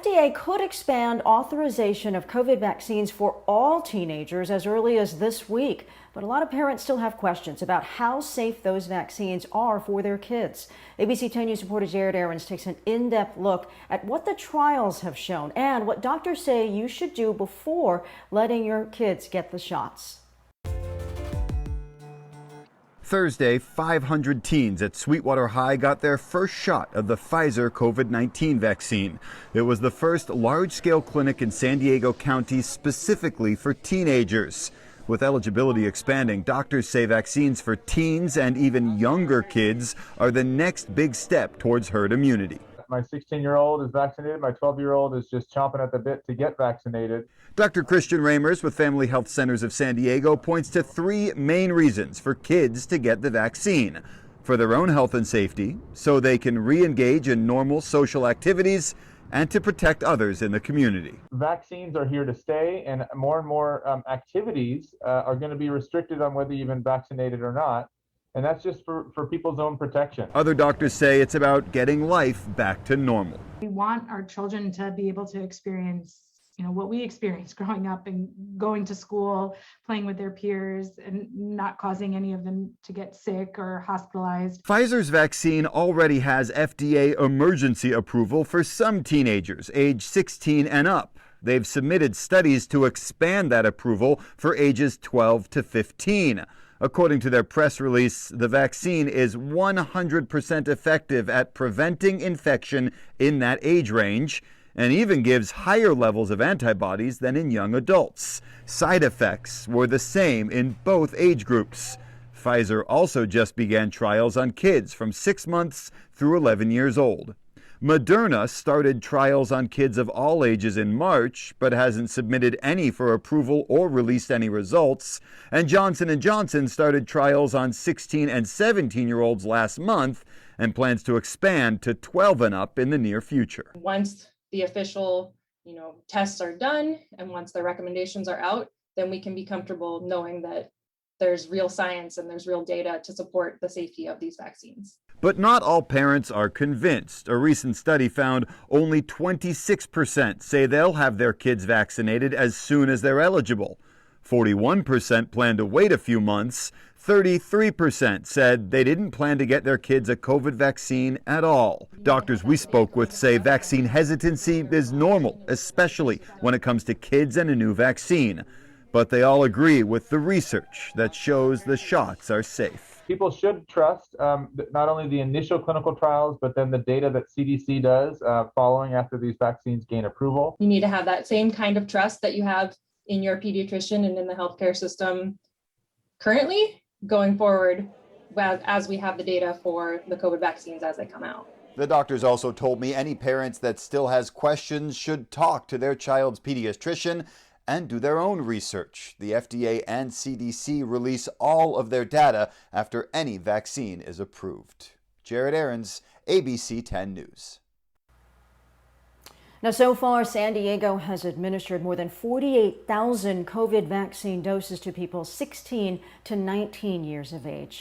FDA could expand authorization of COVID vaccines for all teenagers as early as this week. But a lot of parents still have questions about how safe those vaccines are for their kids. ABC 10 News reporter Jared Aarons takes an in-depth look at what the trials have shown and what doctors say you should do before letting your kids get the shots. Thursday, 500 teens at Sweetwater High got their first shot of the Pfizer COVID-19 vaccine. It was the first large-scale clinic in San Diego County specifically for teenagers. With eligibility expanding, doctors say vaccines for teens and even younger kids are the next big step towards herd immunity. My 16-year-old is vaccinated. My 12-year-old is just chomping at the bit to get vaccinated. Dr. Christian Ramers with Family Health Centers of San Diego points to three main reasons for kids to get the vaccine: for their own health and safety, so they can re-engage in normal social activities, and to protect others in the community. Vaccines are here to stay, and more activities are going to be restricted on whether you've been vaccinated or not. And that's just for people's own protection. Other doctors say it's about getting life back to normal. We want our children to be able to experience, what we experienced growing up and going to school, playing with their peers, and not causing any of them to get sick or hospitalized. Pfizer's vaccine already has FDA emergency approval for some teenagers age 16 and up. They've submitted studies to expand that approval for ages 12 to 15. According to their press release, the vaccine is 100% effective at preventing infection in that age range and even gives higher levels of antibodies than in young adults. Side effects were the same in both age groups. Pfizer also just began trials on kids from 6 months through 11 years old. Moderna started trials on kids of all ages in March, but hasn't submitted any for approval or released any results. And Johnson & Johnson started trials on 16 and 17-year-olds last month and plans to expand to 12 and up in the near future. Once the official, tests are done and once the recommendations are out, then we can be comfortable knowing that there's real science and there's real data to support the safety of these vaccines. But not all parents are convinced. A recent study found only 26% say they'll have their kids vaccinated as soon as they're eligible. 41% plan to wait a few months. 33% said they didn't plan to get their kids a COVID vaccine at all. Doctors we spoke with say vaccine hesitancy is normal, especially when it comes to kids and a new vaccine. But they all agree with the research that shows the shots are safe. People should trust not only the initial clinical trials, but then the data that CDC does following after these vaccines gain approval. You need to have that same kind of trust that you have in your pediatrician and in the healthcare system currently going forward as we have the data for the COVID vaccines as they come out. The doctors also told me any parents that still has questions should talk to their child's pediatrician and do their own research. The FDA and CDC release all of their data after any vaccine is approved. Jared Aarons, ABC 10 News. Now, so far, San Diego has administered more than 48,000 COVID vaccine doses to people 16 to 19 years of age.